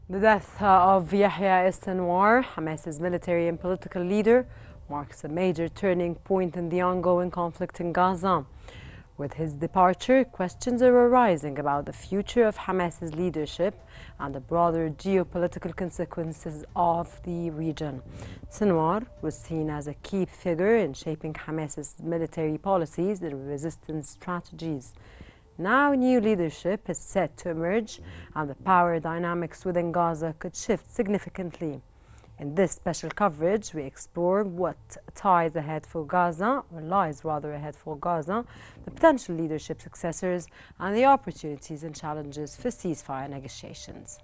The death of Yahya Sinwar, Hamas's military and political leader, marks a major turning point in the ongoing conflict in Gaza. With his departure, questions are arising about the future of Hamas's leadership and the broader geopolitical consequences of the region. Sinwar was seen as a key figure in shaping Hamas's military policies and resistance strategies. Now new leadership is set to emerge and the power dynamics within Gaza could shift significantly. In this special coverage, we explore what lies ahead for Gaza, the potential leadership successors, and the opportunities and challenges for ceasefire negotiations.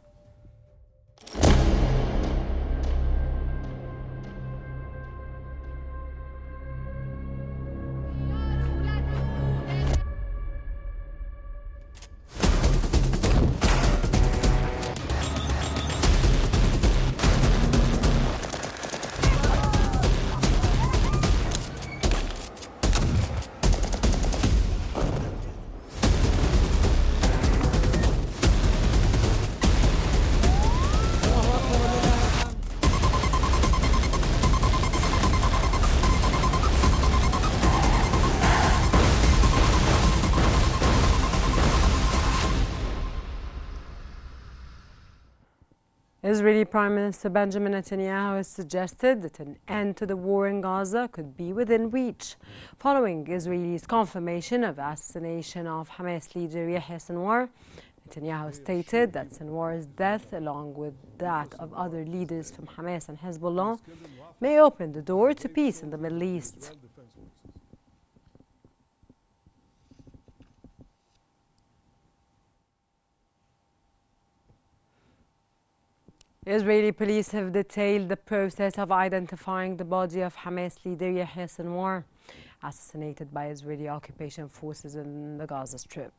Israeli Prime Minister Benjamin Netanyahu has suggested that an end to the war in Gaza could be within reach, following Israel's confirmation of the assassination of Hamas leader Yahya Sinwar. Netanyahu stated that Sinwar's death, along with that of other leaders from Hamas and Hezbollah, may open the door to peace in the Middle East. Israeli police have detailed the process of identifying the body of Hamas leader Yahya Sinwar, assassinated by Israeli occupation forces in the Gaza Strip.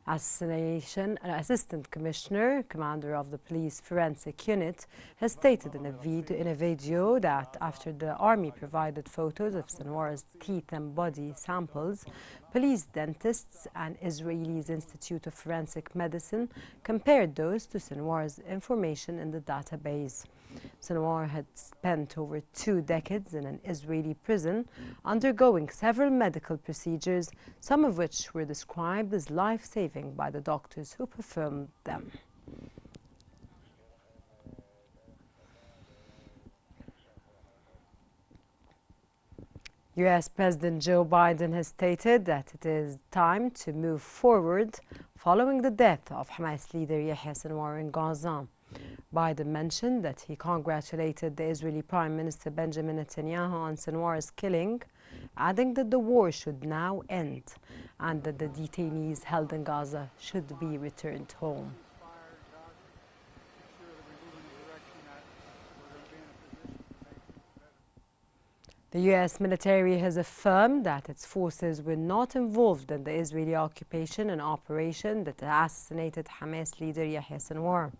Assistant Commissioner, Commander of the Police Forensic Unit, has stated in a video that after the army provided photos of Sinwar's teeth and body samples, police dentists and Israel's Institute of Forensic Medicine compared those to Sinwar's information in the database. Sinwar had spent over 2 decades in an Israeli prison, undergoing several medical procedures, some of which were described as life-saving by the doctors who performed them. US President Joe Biden has stated that it is time to move forward following the death of Hamas leader Yahya Sinwar in Gaza. Biden mentioned that he congratulated the Israeli Prime Minister Benjamin Netanyahu on Sinwar's killing, adding that the war should now end and that the detainees held in Gaza should be returned home. The US military has affirmed that its forces were not involved in the Israeli occupation and operation that assassinated Hamas leader Yahya Sinwar.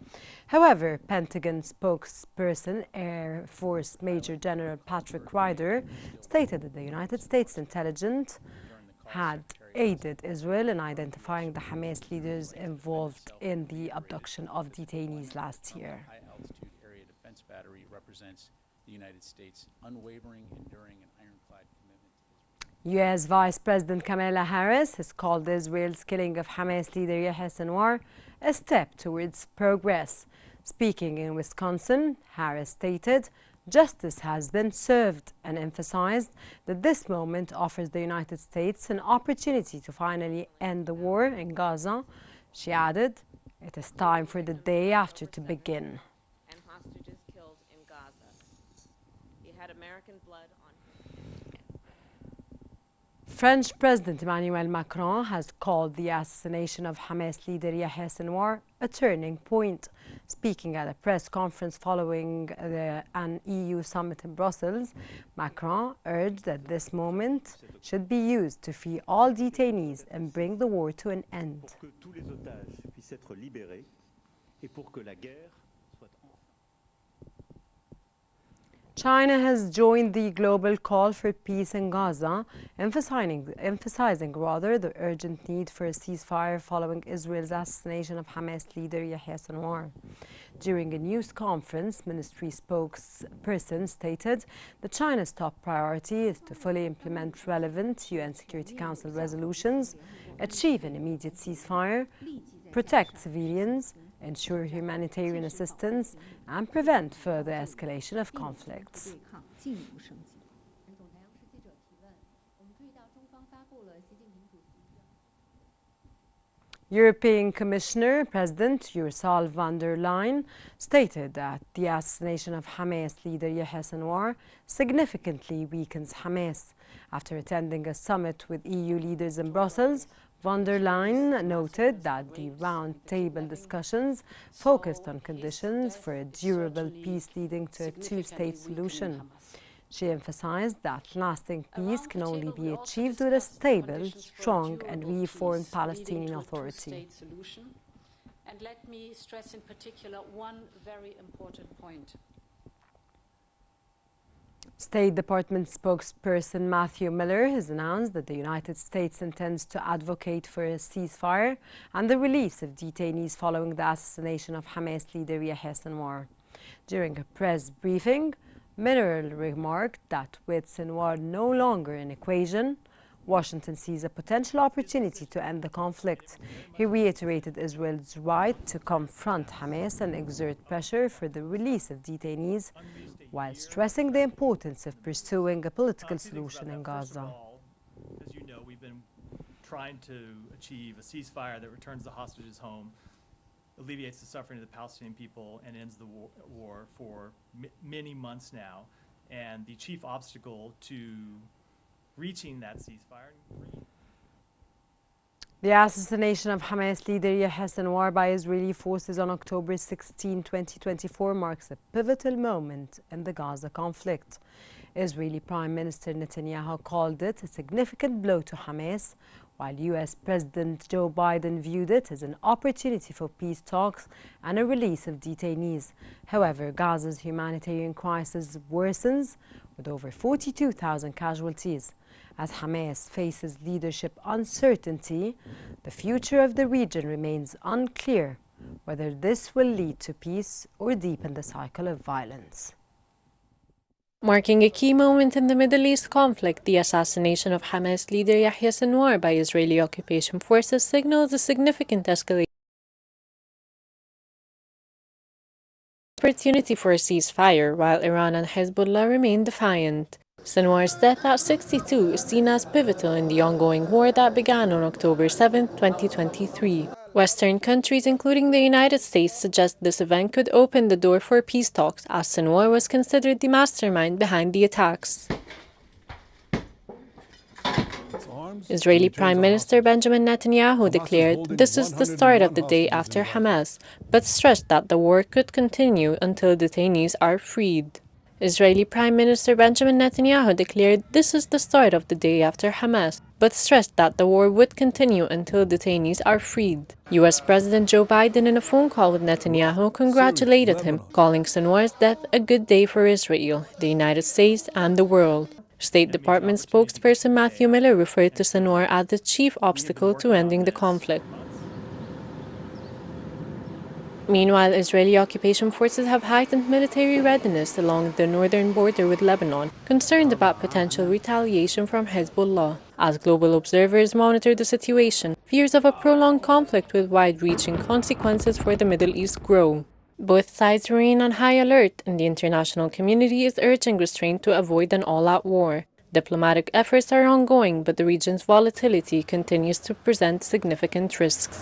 However, Pentagon spokesperson Air Force Major General Patrick Ryder stated that the United States intelligence had aided Israel in identifying the Hamas leaders involved in the abduction of detainees last year. High-altitude area defense battery represents the United States' unwavering, enduring, and ironclad commitment to Israel. U.S. Vice President Kamala Harris has called Israel's killing of Hamas leader Yahya Sinwar a step towards progress. Speaking in Wisconsin, Harris stated, "Justice has been served," and emphasized that this moment offers the United States an opportunity to finally end the war in Gaza. She added, "It is time for the day after to begin." American blood on him. French President Emmanuel Macron has called the assassination of Hamas leader Yahya Sinwar a turning point. Speaking at a press conference following an EU summit in Brussels, Macron urged that this moment should be used to free all detainees and bring the war to an end. China has joined the global call for peace in Gaza, emphasizing the urgent need for a ceasefire following Israel's assassination of Hamas leader Yahya Sinwar. During a news conference, ministry spokesperson stated that China's top priority is to fully implement relevant UN Security Council resolutions, achieve an immediate ceasefire, protect civilians, ensure humanitarian assistance, and prevent further escalation of conflicts. European Commissioner President Ursula von der Leyen stated that the assassination of Hamas leader Yahya Sinwar significantly weakens Hamas. After attending a summit with EU leaders in Brussels, von der Leyen noted that the round-table discussions focused on conditions for a durable peace leading to a two-state solution. She emphasized that lasting peace can only be achieved with a stable, strong and reformed Palestinian Authority. And let me stress in particular one very important point. State Department spokesperson Matthew Miller has announced that the United States intends to advocate for a ceasefire and the release of detainees following the assassination of Hamas leader Yahya Sinwar. During a press briefing, Miller remarked that with Sinwar no longer in equation, Washington sees a potential opportunity to end the conflict. He reiterated Israel's right to confront Hamas and exert pressure for the release of detainees, while stressing the importance of pursuing a political solution in Gaza. As you know, we've been trying to achieve a ceasefire that returns the hostages home, alleviates the suffering of the Palestinian people, and ends the war for many months now. And the chief obstacle to reaching that ceasefire. The assassination of Hamas leader Yahya Sinwar by Israeli forces on October 16, 2024 marks a pivotal moment in the Gaza conflict. Israeli Prime Minister Netanyahu called it a significant blow to Hamas, while US President Joe Biden viewed it as an opportunity for peace talks and a release of detainees. However, Gaza's humanitarian crisis worsens with over 42,000 casualties. As Hamas faces leadership uncertainty, the future of the region remains unclear whether this will lead to peace or deepen the cycle of violence. Marking a key moment in the Middle East conflict, the assassination of Hamas leader Yahya Sinwar by Israeli occupation forces signals a significant escalation. Opportunity for a ceasefire, while Iran and Hezbollah remain defiant. Sinwar's death at 62 is seen as pivotal in the ongoing war that began on October 7, 2023. Western countries, including the United States, suggest this event could open the door for peace talks, as Sinwar was considered the mastermind behind the attacks. Israeli Prime Minister Benjamin Netanyahu declared this is the start of the day after Hamas, but stressed that the war could continue until detainees are freed. Israeli Prime Minister Benjamin Netanyahu declared this is the start of the day after Hamas, but stressed that the war would continue until detainees are freed. US President Joe Biden, in a phone call with Netanyahu, congratulated him, calling Sinwar's death a good day for Israel, the United States, and the world. State Department spokesperson Matthew Miller referred to Sinwar as the chief obstacle to ending the conflict. Meanwhile, Israeli occupation forces have heightened military readiness along the northern border with Lebanon, concerned about potential retaliation from Hezbollah. As global observers monitor the situation, fears of a prolonged conflict with wide-reaching consequences for the Middle East grow. Both sides remain on high alert, and the international community is urging restraint to avoid an all-out war. Diplomatic efforts are ongoing, but the region's volatility continues to present significant risks.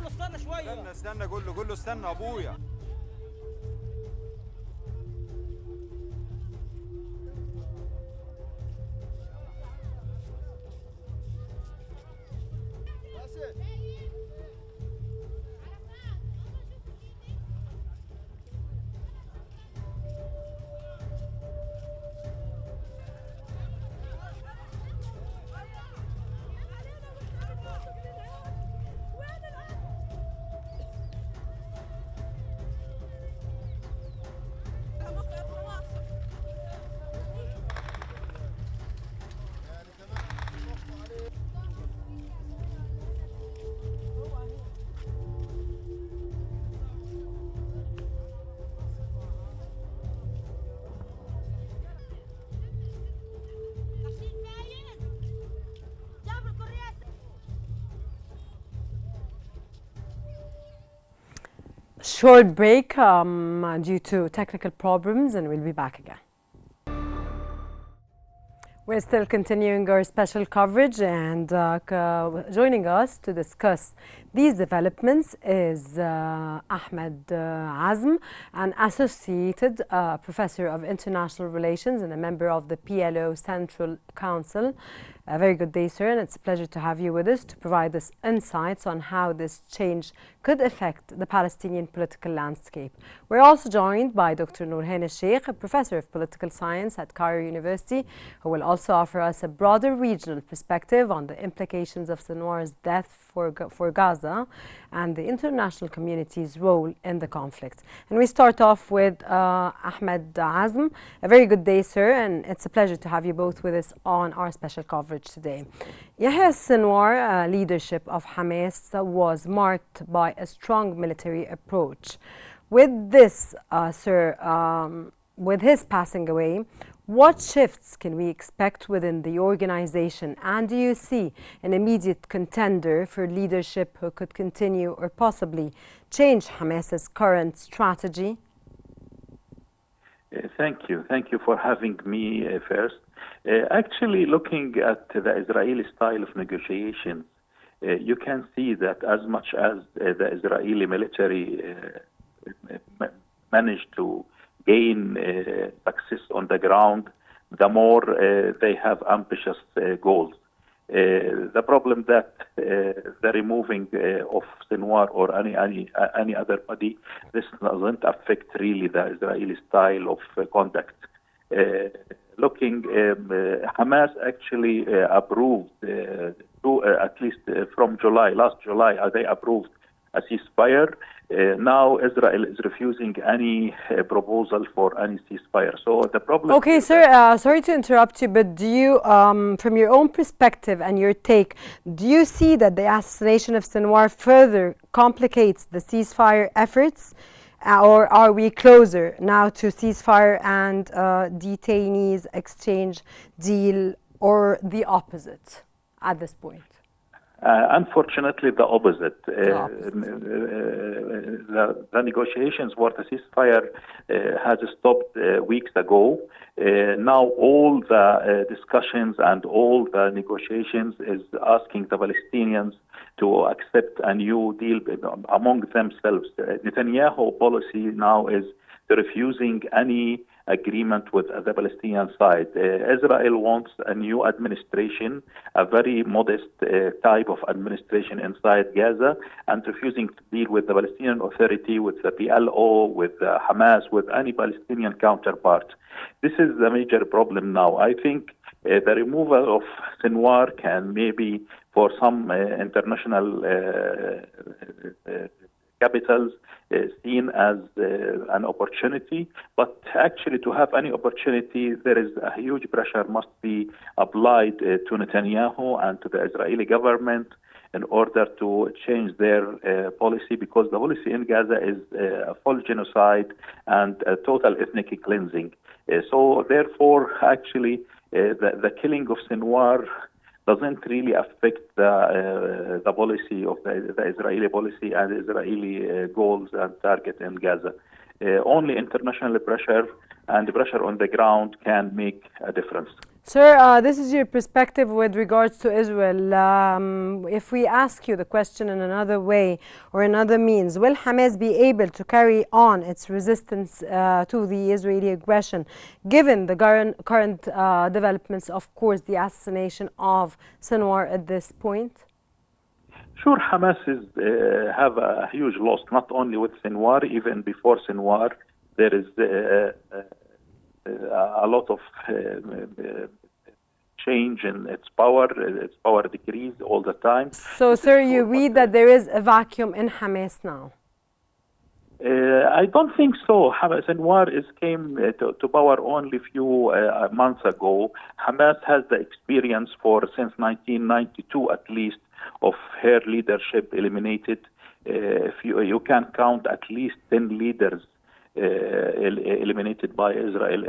استنى قول له استنى ابويا. Short break due to technical problems, and we'll be back again. We're still continuing our special coverage, and joining us to discuss these developments is Ahmed Azm, an associated professor of international relations and a member of the PLO Central Council. A very good day, sir, and it's a pleasure to have you with us to provide us insights on how this change could affect the Palestinian political landscape. We're also joined by Dr. Nourhan al-Sheikh, a professor of political science at Cairo University, who will also offer us a broader regional perspective on the implications of Sinwar's death for Gaza and the international community's role in the conflict. And we start off with Ahmed Azm. A very good day, sir, and it's a pleasure to have you both with us on our special coverage today. Yahya Sinwar leadership of Hamas was marked by a strong military approach. With this, sir, with his passing away, what shifts can we expect within the organization, and do you see an immediate contender for leadership who could continue or possibly change Hamas's current strategy? Thank you. Thank you for having me first. Actually, looking at the Israeli style of negotiations, you can see that as much as the Israeli military managed to gain success on the ground, the more they have ambitious goals. The problem that the removing of Sinwar or any other body, this doesn't affect really the Israeli style of conduct. Looking, Hamas actually approved, at least from last July, they approved a ceasefire. Now Israel is refusing any proposal for any ceasefire. So the problem. Okay, sir. Sorry to interrupt you, but do you, from your own perspective and your take, do you see that the assassination of Sinwar further complicates the ceasefire efforts, or are we closer now to ceasefire and detainees exchange deal, or the opposite at this point? Unfortunately, the opposite. The negotiations for the ceasefire has stopped weeks ago. Now all the discussions and all the negotiations is asking the Palestinians to accept a new deal among themselves. Netanyahu policy now is refusing any agreement with the Palestinian side. Israel wants a new administration, a very modest type of administration inside Gaza, and refusing to deal with the Palestinian Authority, with the PLO, with Hamas, with any Palestinian counterpart. This is the major problem now. I think the removal of Sinwar can maybe, for some international capitals, seen as an opportunity, but actually to have any opportunity, there is a huge pressure must be applied to Netanyahu and to the Israeli government in order to change their policy, because the policy in Gaza is a full genocide and a total ethnic cleansing. So therefore, actually, the killing of Sinwar doesn't really affect the policy of the Israeli policy and Israeli goals and target in Gaza. Only international pressure and pressure on the ground can make a difference. Sir, this is your perspective with regards to Israel. If we ask you the question in another way or another means, will Hamas be able to carry on its resistance to the Israeli aggression, given the current developments, of course, the assassination of Sinwar at this point? Sure, Hamas have a huge loss, not only with Sinwar, even before Sinwar, there is a lot of change in its power decrease all the time. So, sir, you read that there is a vacuum in Hamas now? I don't think so. Sinwar came to power only a few months ago. Hamas has the experience since 1992 at least of her leadership eliminated. If you can count at least 10 leaders eliminated by Israel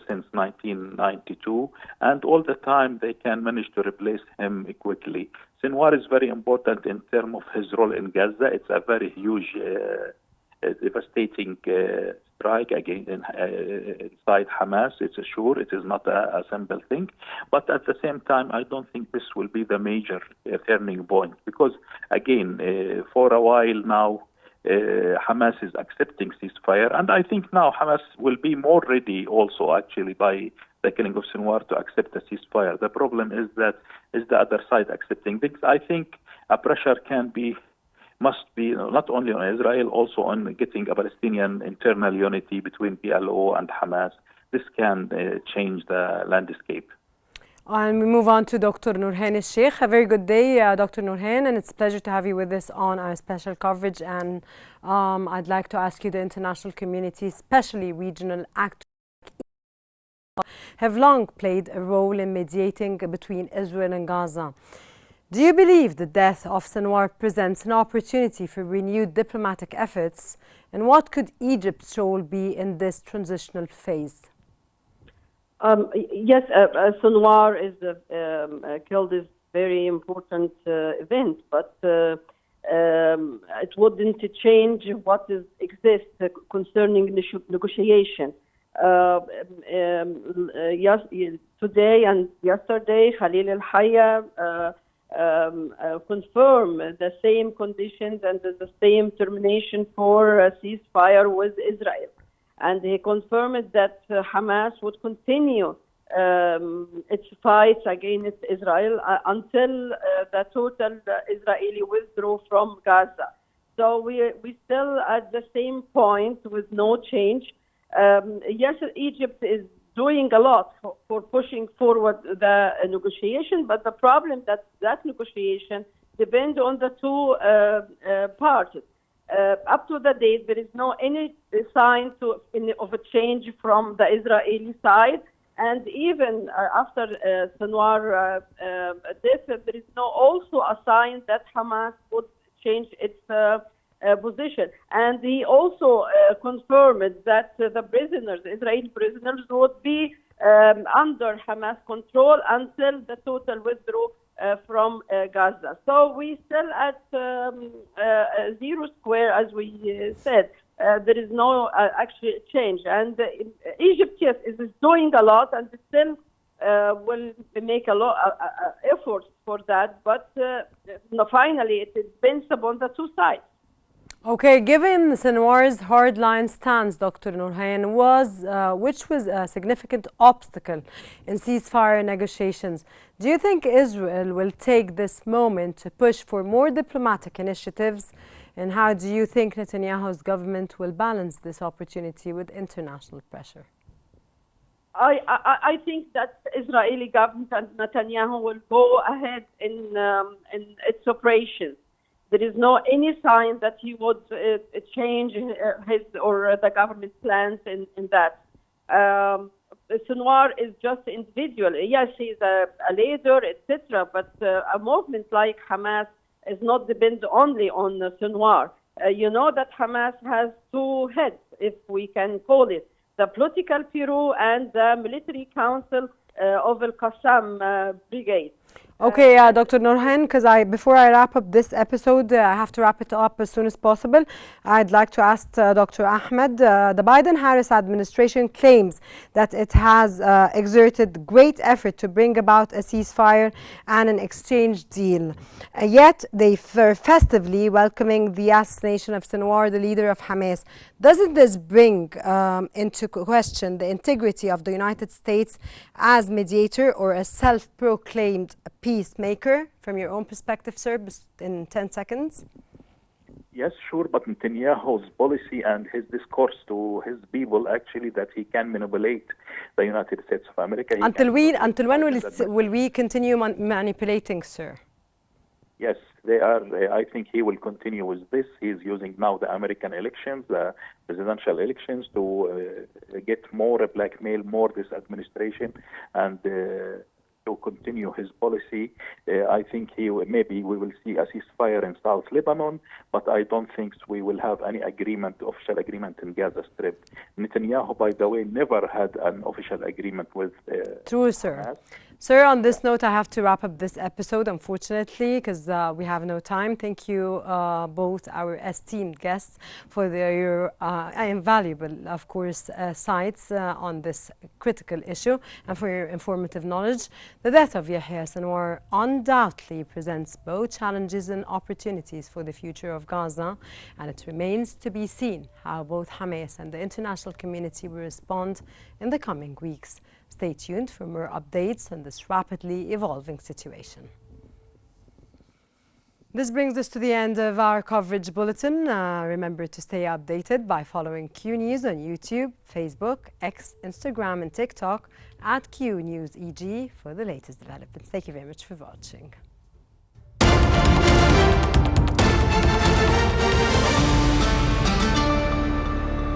since 1992, and all the time they can manage to replace him quickly. Sinwar is very important in terms of his role in Gaza. It's a very huge, devastating strike inside Hamas. It's sure it is not a simple thing, but at the same time, I don't think this will be the major turning point, because again, for a while now, Hamas is accepting ceasefire, and I think now Hamas will be more ready also actually by the killing of Sinwar to accept the ceasefire. The problem is the other side accepting things. I think a pressure must be not only on Israel, also on getting a Palestinian internal unity between PLO and Hamas. This can change the landscape. And we move on to Dr. Nourhan al-Sheikh. A very good day, Dr. Nourhan, and it's a pleasure to have you with us on our special coverage. And I'd like to ask you, the international community, especially regional actors, have long played a role in mediating between Israel and Gaza. Do you believe the death of Sinwar presents an opportunity for renewed diplomatic efforts? And what could Egypt's role be in this transitional phase? Yes, Sinwar is killed is very important event, but it wouldn't change what exists concerning negotiation. Today and yesterday, Khalil al-Hayya confirmed the same conditions and the same termination for a ceasefire with Israel. And he confirmed that Hamas would continue its fights against Israel until the total Israeli withdrew from Gaza. So we still at the same point with no change. Yes, Egypt is doing a lot for pushing forward the negotiation, but the problem that negotiation depends on the two parties. Up to the date, there is no any sign of a change from the Israeli side, and even after Sinwar death, there is no also a sign that Hamas would change its position. And he also confirmed that the Israeli prisoners, would be under Hamas control until the total withdrawal from Gaza. So we still at zero square, as we said. There is no actual change. And Egypt, yes, is doing a lot and still will make a lot of efforts for that. But finally, it depends upon the two sides. Okay, given Sinwar's hardline stance, Dr. Nourhan, which was a significant obstacle in ceasefire negotiations, do you think Israel will take this moment to push for more diplomatic initiatives? And how do you think Netanyahu's government will balance this opportunity with international pressure? I think that Israeli government and Netanyahu will go ahead in its operations. There is no any sign that he would change his or the government plans in that. Sinwar is just individual. Yes, he's a leader, etc. But a movement like Hamas is not depend only on Sinwar. You know that Hamas has two heads, if we can call it, the political bureau and the military council of Al-Qassam brigade. Okay, Dr. Norhan, because before I wrap up this episode, I have to wrap it up as soon as possible. I'd like to ask Dr. Ahmed, the Biden-Harris administration claims that it has exerted great effort to bring about a ceasefire and an exchange deal. Yet they were festively welcoming the assassination of Sinwar, the leader of Hamas. Doesn't this bring into question the integrity of the United States as mediator or a self-proclaimed peacemaker, from your own perspective, sir, in 10 seconds? Yes, sure, but Netanyahu's policy and his discourse to his people actually that he can manipulate the United States of America. Until when will we continue manipulating, sir? Yes, they are. I think he will continue with this. He's using now the American elections, the presidential elections, to get more blackmail, more this administration, and to continue his policy. I think maybe we will see a ceasefire in South Lebanon, but I don't think we will have any official agreement in Gaza Strip. Netanyahu, by the way, never had an official agreement with True, sir. Hamas. Sir, on this note, I have to wrap up this episode, unfortunately, because we have no time. Thank you, both our esteemed guests, for your invaluable, of course, sights on this critical issue and for your informative knowledge. The death of Yahya Sinwar undoubtedly presents both challenges and opportunities for the future of Gaza, and it remains to be seen how both Hamas and the international community will respond in the coming weeks. Stay tuned for more updates on this rapidly evolving situation. This brings us to the end of our coverage bulletin. Remember to stay updated by following Q News on YouTube, Facebook, X, Instagram and TikTok at QNews EG for the latest developments. Thank you very much for watching.